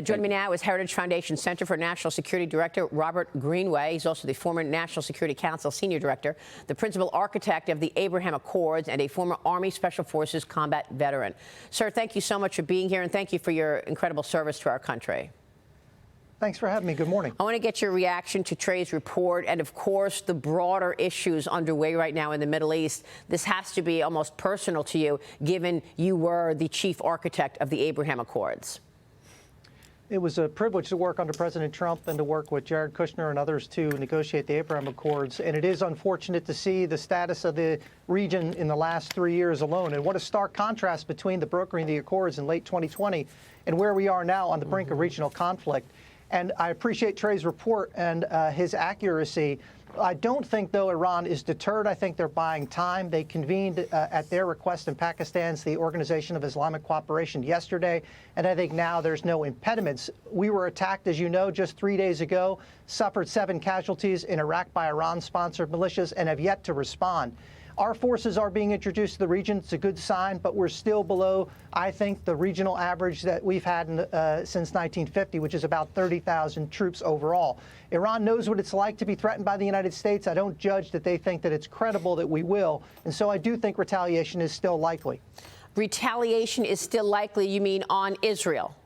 Joining me now is Heritage Foundation Center for National Security Director Robert Greenway. He's also the former National Security Council Senior Director, the principal architect of the Abraham Accords, and a former Army Special Forces combat veteran. Sir, thank you so much for being here, and thank you for your incredible service to our country. Thanks for having me. Good morning. I want to get your reaction to Trey's report and, of course, the broader issues underway right now in the Middle East. This has to be almost personal to you, given you were the chief architect of the Abraham Accords. It was a privilege to work under President Trump and to work with Jared Kushner and others to negotiate the Abraham Accords. And it is unfortunate to see the status of the region in the last 3 years alone. And what a stark contrast between the brokering the Accords in late 2020 and where we are now on the brink of regional conflict. And I appreciate Trey's report and his accuracy. I don't think, though, Iran is deterred. I think they're buying time. They convened at their request in Pakistan's the Organization of Islamic Cooperation yesterday, and I think now there's no impediments. We were attacked, as you know, just 3 days ago, suffered 7 casualties in Iraq by Iran-sponsored militias, and have yet to respond. Our forces are being introduced to the region. It's a good sign, but we're still below, I think, the regional average that we've had since 1950, which is about 30,000 troops overall. Iran knows what it's like to be threatened by the United States. I don't judge that they think that it's credible that we will. And so I do think retaliation is still likely. Retaliation is still likely, you mean, on Israel?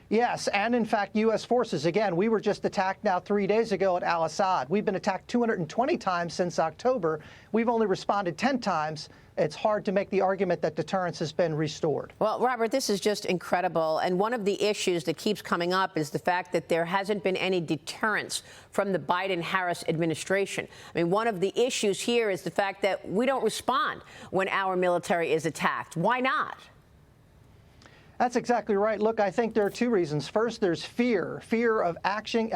Yes, and in fact, U.S. forces, again, we were just attacked now 3 days ago at al-Assad. We've been attacked 220 times since October. We've only responded 10 times. It's hard to make the argument that deterrence has been restored. Well, Robert, this is just incredible. And one of the issues that keeps coming up is the fact that there hasn't been any deterrence from the Biden-Harris administration. I mean, one of the issues here is the fact that we don't respond when our military is attacked. Why not? That's exactly right. Look, I think there are 2 reasons. First, there's fear of acting,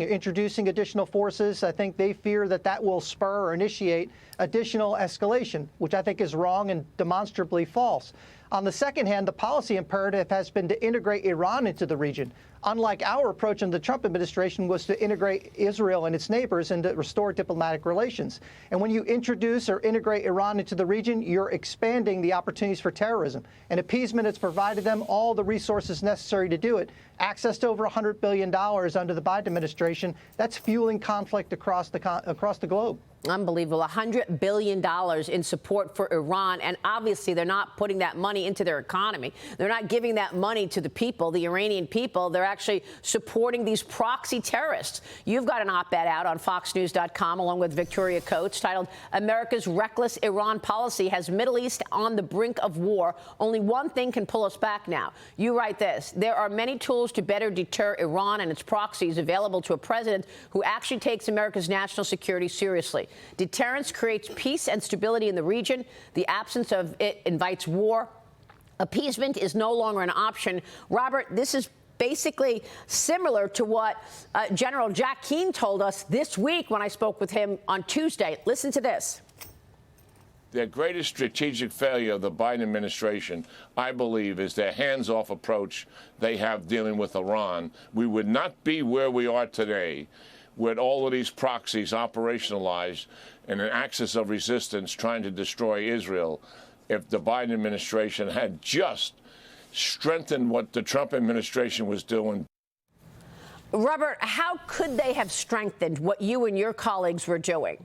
introducing additional forces. I think they fear that that will spur or initiate additional escalation, which I think is wrong and demonstrably false. On the second hand, the policy imperative has been to integrate Iran into the region. Unlike our approach in the Trump administration was to integrate Israel and its neighbors and to restore diplomatic relations. And when you introduce or integrate Iran into the region, you're expanding the opportunities for terrorism. And appeasement has provided them all the resources necessary to do it. Access to over $100 billion under the Biden administration. That's fueling conflict across the globe. Unbelievable. $100 billion in support for Iran. And obviously, they're not putting that money into their economy. They're not giving that money to the people, the Iranian people. They're actually supporting these proxy terrorists. You've got an op-ed out on FoxNews.com along with Victoria Coates titled "America's Reckless Iran Policy Has Middle East on the Brink of War. Only one thing can pull us back now." You write this: "There are many tools to better deter Iran and its proxies available to a president who actually takes America's national security seriously. Deterrence creates peace and stability in the region. The absence of it invites war. Appeasement is no longer an option." Robert, this is basically similar to what General Jack Keane told us this week when I spoke with him on Tuesday. Listen to this. Their greatest strategic failure of the Biden administration, I believe, is their hands-off approach they have dealing with Iran. We would not be where we are today with all of these proxies operationalized and an axis of resistance trying to destroy Israel if the Biden administration had just strengthened what the Trump administration was doing. Robert, how could they have strengthened what you and your colleagues were doing?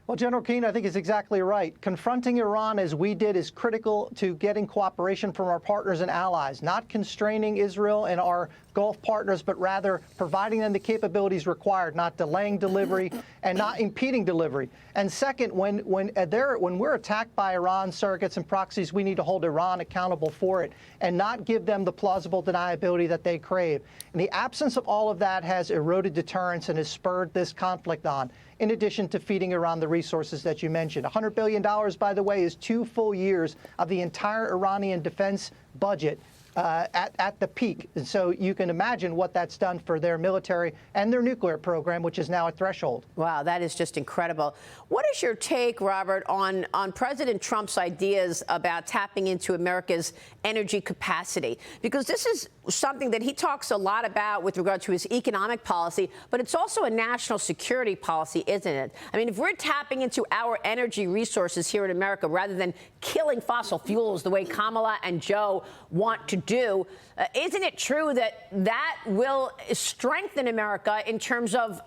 Well, General Keane, I think is exactly right. Confronting Iran as we did is critical to getting cooperation from our partners and allies, not constraining Israel and our Gulf partners, but rather providing them the capabilities required, not delaying delivery and not impeding delivery. And second, when we're attacked by Iran surrogates and proxies, we need to hold Iran accountable for it and not give them the plausible deniability that they crave. And the absence of all of that has eroded deterrence and has spurred this conflict on, in addition to feeding Iran the resources that you mentioned. $100 billion, by the way, is 2 full years of the entire Iranian defense budget at the peak. And so you can imagine what that's done for their military and their nuclear program, which is now at threshold. Wow, that is just incredible. What is your take, Robert, on President Trump's ideas about tapping into America's energy capacity? Because this is something that he talks a lot about with regard to his economic policy, but it's also a national security policy, isn't it? I mean, if we're tapping into our energy resources here in America rather than killing fossil fuels the way Kamala and Joe want to do. Isn't it true that that will strengthen America in terms of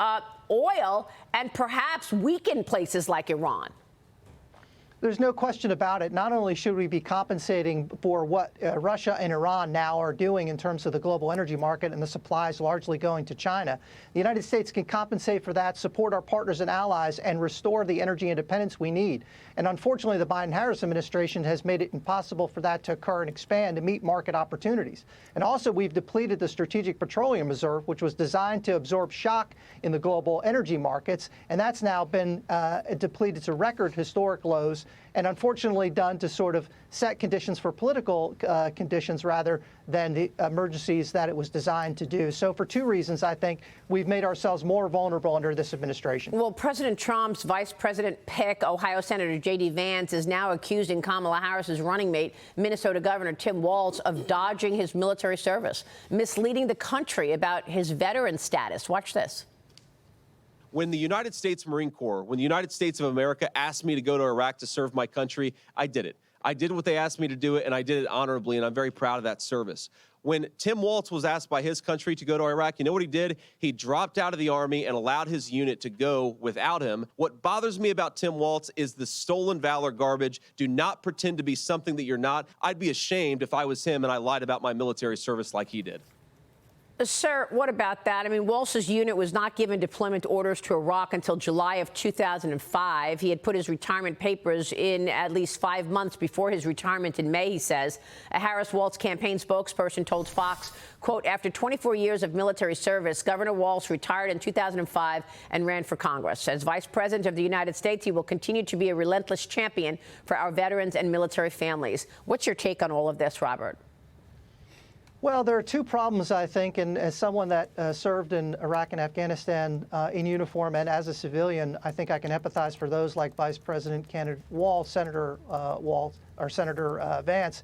oil and perhaps weaken places like Iran? There's no question about it. Not only should we be compensating for what Russia and Iran now are doing in terms of the global energy market and the supplies largely going to China, the United States can compensate for that, support our partners and allies, and restore the energy independence we need. And unfortunately, the Biden-Harris administration has made it impossible for that to occur and expand to meet market opportunities. And also, we've depleted the Strategic Petroleum Reserve, which was designed to absorb shock in the global energy markets, and that's now been depleted to record historic lows, and unfortunately done to sort of set conditions for political conditions rather than the emergencies that it was designed to do. So for two reasons, I think we've made ourselves more vulnerable under this administration. Well, President Trump's vice president pick, Ohio Senator J.D. Vance, is now accusing Kamala Harris's running mate, Minnesota Governor Tim Walz, of dodging his military service, misleading the country about his veteran status. Watch this. When the United States Marine Corps, when the United States of America asked me to go to Iraq to serve my country, I did it. I did what they asked me to do it, and I did it honorably, and I'm very proud of that service. When Tim Walz was asked by his country to go to Iraq, you know what he did? He dropped out of the Army and allowed his unit to go without him. What bothers me about Tim Walz is the stolen valor garbage. Do not pretend to be something that you're not. I'd be ashamed if I was him and I lied about my military service like he did. Sir, what about that? I mean, Walz's unit was not given deployment orders to Iraq until July of 2005. He had put his retirement papers in at least 5 months before his retirement in May, he says. A Harris-Walz campaign spokesperson told Fox, quote, after 24 years of military service, Governor Walz retired in 2005 and ran for Congress. As Vice President of the United States, he will continue to be a relentless champion for our veterans and military families. What's your take on all of this, Robert? Well, there are two problems, I think, and as someone that served in Iraq and Afghanistan in uniform and as a civilian, I think I can empathize for those like Vice President candidate Walz, Senator Walz, or Senator Vance,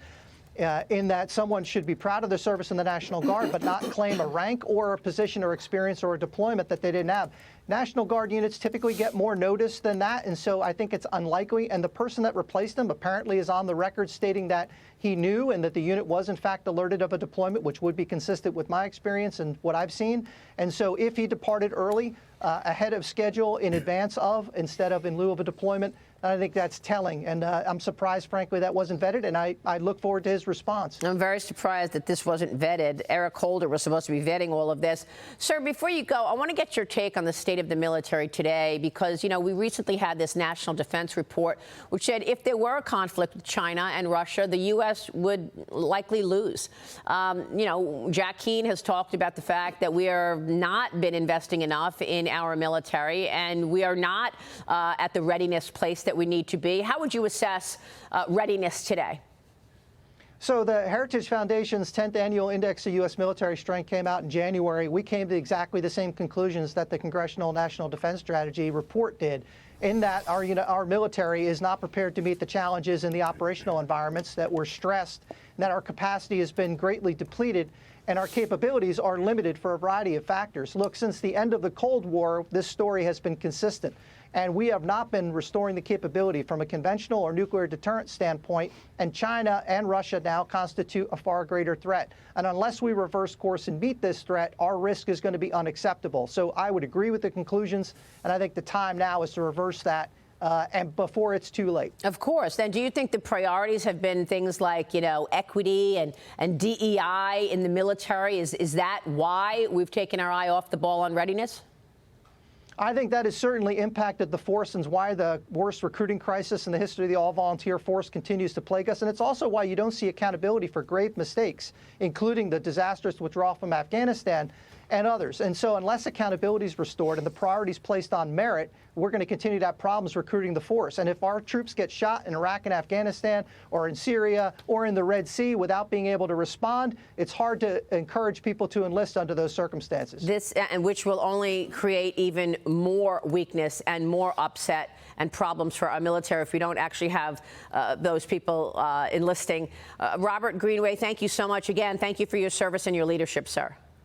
in that someone should be proud of their service in the National Guard, but not claim a rank or a position or experience or a deployment that they didn't have. National Guard units typically get more notice than that, and so I think it's unlikely. And the person that replaced him apparently is on the record stating that he knew and that the unit was, in fact, alerted of a deployment, which would be consistent with my experience and what I've seen. And so if he departed early, ahead of schedule, in advance of, instead of in lieu of a deployment, I think that's telling. And I'm surprised, frankly, that wasn't vetted, and I look forward to his response. I'm very surprised that this wasn't vetted. Eric Holder was supposed to be vetting all of this. Sir, before you go, I want to get your take on the state of the military today, because, you know, we recently had this National Defense Report, which said if there were a conflict with China and Russia, the U.S. would likely lose. You know, Jack Keane has talked about the fact that we are not been investing enough in our military, and we are not at the readiness place that we need to be. How would you assess readiness today? So the Heritage Foundation's 10th Annual Index of U.S. Military Strength came out in January. We came to exactly the same conclusions that the Congressional National Defense Strategy report did, in that our military is not prepared to meet the challenges in the operational environments, that we're stressed, and that our capacity has been greatly depleted, and our capabilities are limited for a variety of factors. Look, since the end of the Cold War, this story has been consistent. And we have not been restoring the capability from a conventional or nuclear deterrence standpoint, and China and Russia now constitute a far greater threat. And unless we reverse course and meet this threat, our risk is going to be unacceptable. So I would agree with the conclusions, and I think the time now is to reverse that, and before it's too late. Of course. Then do you think the priorities have been things like, you know, equity and DEI in the military? Is that why we've taken our eye off the ball on readiness? I think that has certainly impacted the force and is why the worst recruiting crisis in the history of the all-volunteer force continues to plague us. And it's also why you don't see accountability for grave mistakes, including the disastrous withdrawal from Afghanistan and others. And so unless accountability is restored and the priorities placed on merit, we're going to continue to have problems recruiting the force. And if our troops get shot in Iraq and Afghanistan or in Syria or in the Red Sea without being able to respond, it's hard to encourage people to enlist under those circumstances. This, and which will only create even more weakness and more upset and problems for our military if we don't actually have those people enlisting. Robert Greenway, thank you so much again. Thank you for your service and your leadership, sir.